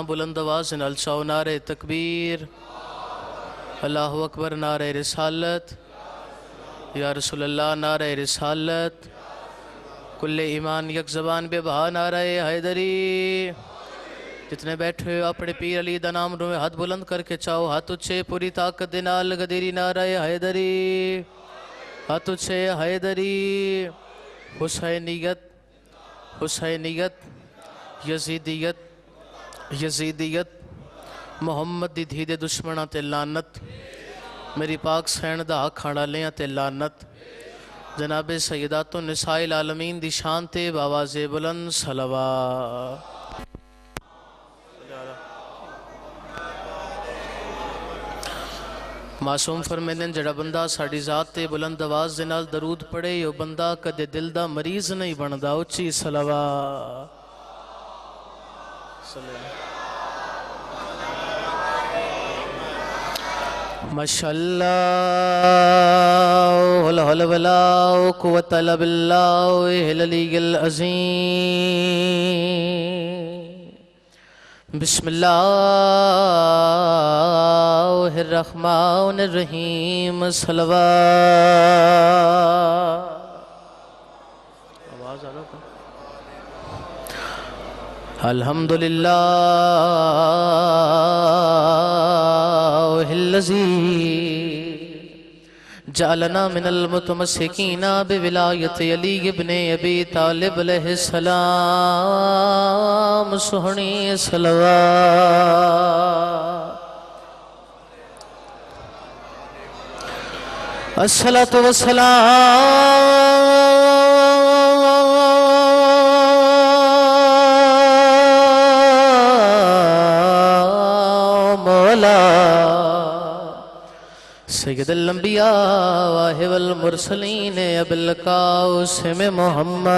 بلند آواز نال چاو نعرہ تکبیر، اللہ اکبر، نعرہ رسالت، یا رسول اللہ، نعرہ رسالت، کل ایمان یک زبان بے بہا، نعرہ حیدری۔ جتنے بیٹھے ہو اپنے پیر علی دا نام روئے ہاتھ بلند کر کے چاہو، ہاتھ اچھے پوری طاقت دینال گدیری، نعرہ حیدری، ہاتھ اچھے حیدری۔ حسینیت، حسینیت، یزیدیت، یزیدیت، محمد دی دھی دے دشمنہ تے لعنت، میری پاک سین دا حق کھانا لیاں تے لعنت، جناب سیدات النساء العالمین دی شان تے باواز بلند صلوات۔ معصوم فرمیندن جڑا بندہ ساڑی ذات تے بلند آواز دے نال درود پڑے، یو بندہ کدے دل دا مریض نہیں بندا، اچھی صلوات۔ ماشاءاللہ لا حول ولا قوة الا باللہ العلی العظیم۔ بسم اللہ الرحمن الرحیم، صلوات۔ آواز آ رہا الحمدللہ الذی جعلنا من المتمسکین بولایت علی ابن ابی طالب علیہ السلام، سہنی صلوات۔ الصلاة والسلام سید الانبیاء واہب المرسلین ابی القاسم محمد۔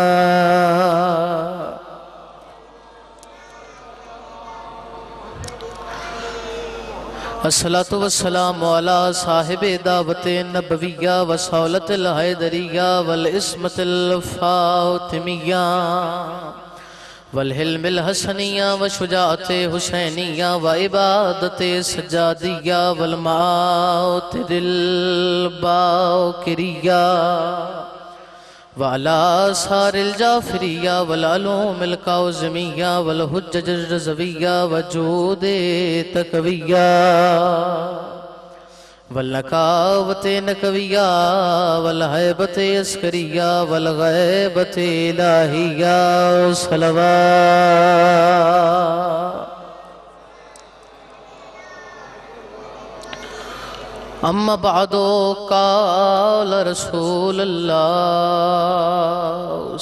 الصلاة والسلام علی صاحب دعوت نبویہ وصولت الحیدریہ والعصمت الفاطمیہ والحلم الحسنیہ وشجاعت حسینیہ وعبادت سجادیہ والمعاطر الباکریہ وعلى آثار الجعفریہ والعلوم القاظمیہ والحجج الرضویہ وجود تقویہ والنقاوت نقویہ والحیبت عسکریہ والغیبت الہیہ، صلوات۔ اما بعد قال رسول اللہ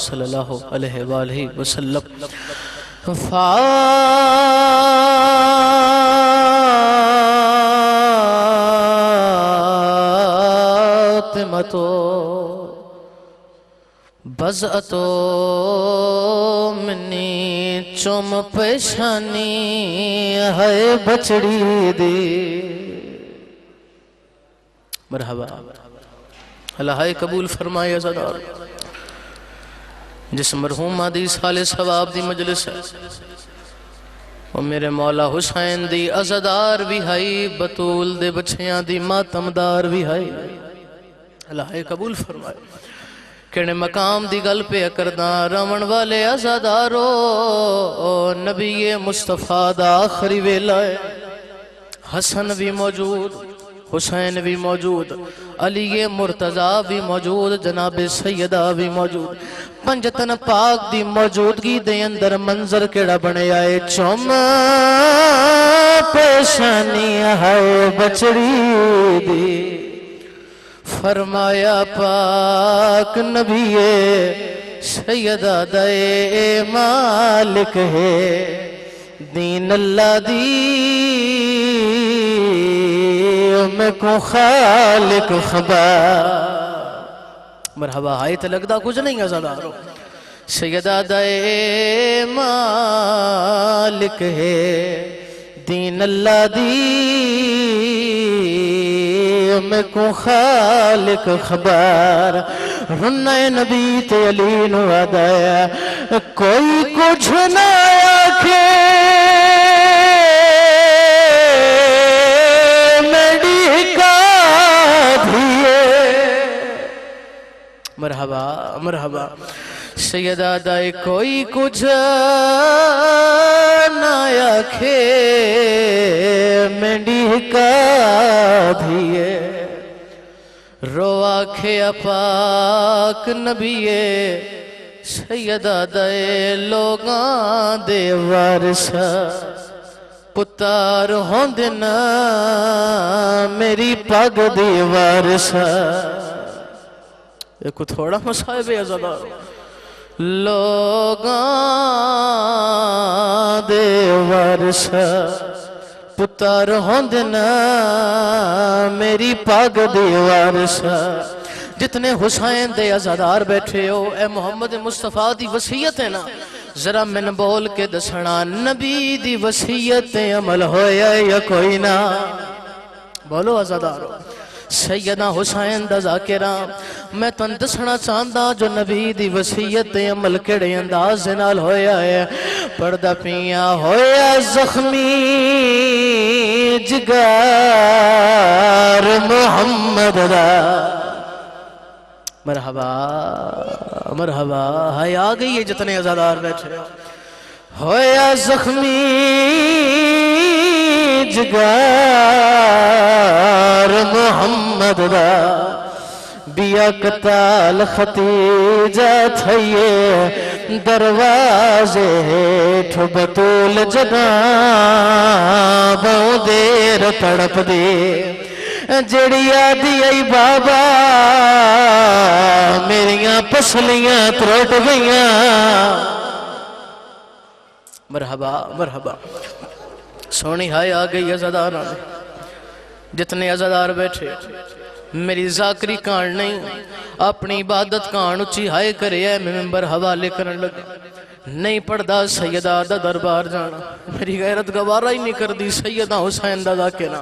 صلی اللہ علیہ وآلہ وسلم، فاطمۃ بضعۃ منی، چوم پیشانی ہے بچڑی دی۔ مرحبا، اللہ قبول فرمائے عزادار۔ جس مرحوم دی سال ثواب دی مجلس ہے، وہ میرے مولا حسین دی عزادار بھی ہے، بطول دے بچیاں دی ماتمدار بھی ہے، اللہ قبول فرمائے۔ کہنے مقام دی گل پہ اکرداں رون والے عزادارو، نبی مصطفیٰ دا آخری ویلہ ہے، حسن بھی موجود، حسین بھی موجود، علی مرتضیٰ بھی موجود، جناب سیدہ بھی موجود، پنجتن پاک دی موجودگی دے اندر منظر کیڑا بنے آئے، چوم پیشانی ہے بچڑی دی۔ فرمایا پاک نبی سیدہ دے مالک ہے، دین اللہ دی میں کو خالق خبر۔ مرحبا، آئی تے لگدا کچھ نہیں عزادارو۔ سیدہ دے مالک ہے، دین اللہ دی میں کو خالق خبر۔ رنہ نبی تے علی نو آدایا، کوئی کچھ نہ آکھے مرحبا سیدہ دائے کوئی کچھ نہ آکھے مینڈی کا دھیے رو آکھے پاک نبیے سیدہ دائے لوگاں دے وارثا پتار ہوندنا میری پاگ دی وارثا ایک تھوڑا مصائب ہے عزادار لوگاں دے وارثا پتار ہوندنا میری پاگ دی وارثا جتنے حسین دے عزادار بیٹھے ہو اے محمد مصطفیٰ دی وصیت ہے نا ذرا من بول کے دسنا نبی دی وصیت عمل ہویا یا کوئی نہ بولو عزادارو سیدہ حسین دا ذاکرہ میں تن دسنا چاندہ جو نبی دی وصیت عمل کڑے انداز نال ہویا ہے پردہ پیا ہویا زخمی جگار محمد دا مرحبا مرحبا ہائی آگئی ہے جتنے عزادار بیٹھے ہویا زخمی جگار محمد دا بیا قتال ختیجہ تھئیے دروازے ٹھو بطول جداں بہو دیر تڑپ دے جڑی آدھی ای بابا میریاں پسلیاں تروٹ گئیاں مرحبا مرحبا سونی ہائی آگئی عزادار آنے جتنے عزادار بیٹھے میری ذاکری کان نہیں اپنی عبادت کان اچھی ہائے کرے ہے میں ممبر حوالے کرن لگے نہیں پڑھدا سیدہ دا دربار جانا میری غیرت گوارہ ہی نہیں کر دی سیدہ حسین دا ذاکرہ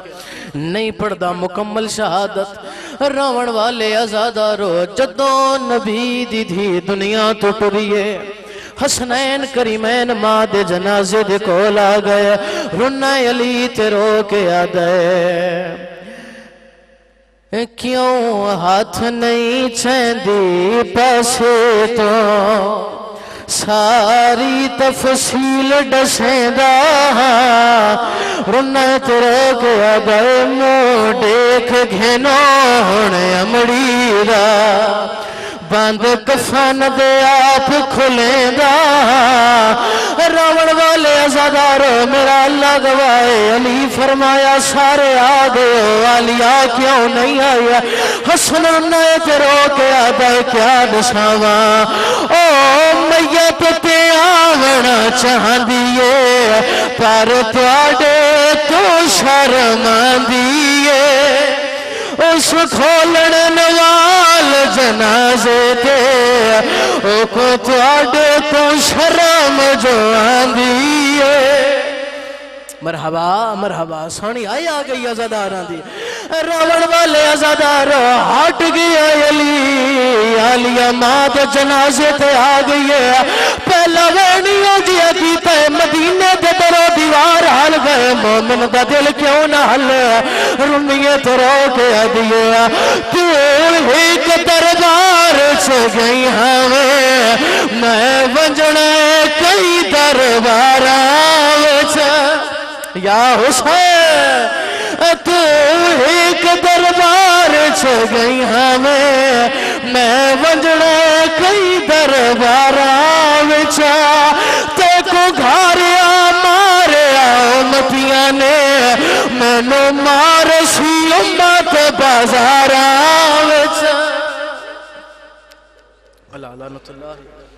نہیں پڑھدا مکمل شہادت راون والے عزادارو جدوں نبی دی دھی دنیا تو ٹریے حسنین کریمین ماں دے جنازے دے کول آ گئے رنہ علی تے رو کے آ گئے کیوں ہاتھ نہیں چھیندی پیسے تو ساری تفصیل ڈسیں دا رنہ تے رو کے آ گئے مو دیکھ گھنون امڑی دا باندھ کفن دے آپ کھلیں دا راون والے عزادارو میرا اللہ گوائے علی فرمایا سارے آگے والیا کیوں نہیں آیا حسن انہیں تیرو کے آدھے کیا دساواں او میت تے آونا چاہن دیئے پر پاڑے تو شرمان دیئے اس کھولن نوال جنازے تے او کو تواڈے تو شرم جو آندیے مرحبا مرحبا سونی آئی آگئی عزاداران دی راون والے عزادارو ہٹ گیا علی علیہ مات جنازے تے آگئی ہے پہلا وینیوں جیا کیتا ہے مدینے دے درو دیوار حل گئے مومن دا دل کیوں نہ حل رمیے تو رو کے دیئے تو ایک دربار سے گئی ہمیں میں ونجنے کئی دربار آوچا یا حسین تو ایک دربار چھو گئی ہمیں میں ونجڑے کئی دربار آوچا تے کو گھاریا ماریا امتیاں نے میں نو مارسی امت بازار آوچا اللہ لعنت اللہ